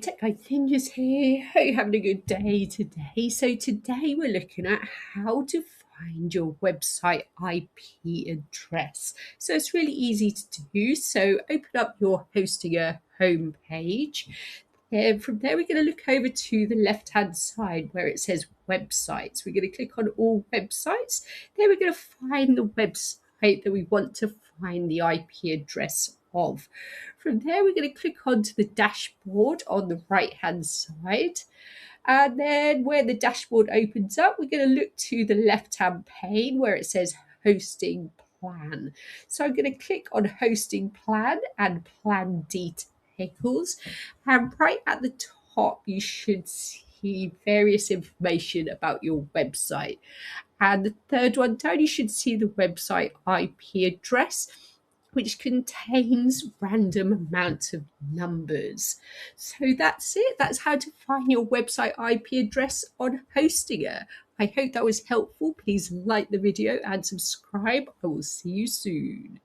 Tech Guide Ninjas here. Hope you're having a good day today. So today we're looking at how to find your website IP address. So it's really easy to do. So open up your Hostinger homepage. And from there, we're going to look over to the left-hand side where it says websites. We're going to click on all websites. Then we're going to find the website that we want to find the IP address of. From there, we're going to click onto the dashboard on the right-hand side. And then where the dashboard opens up, we're going to look to the left-hand pane where it says hosting plan. So I'm going to click on hosting plan and plan details. And right at the top, you should see various information about your website. And the third one down, you should see the website IP address, which contains random amounts of numbers. So that's it. That's how to find your website IP address on Hostinger. I hope that was helpful. Please like the video and subscribe. I will see you soon.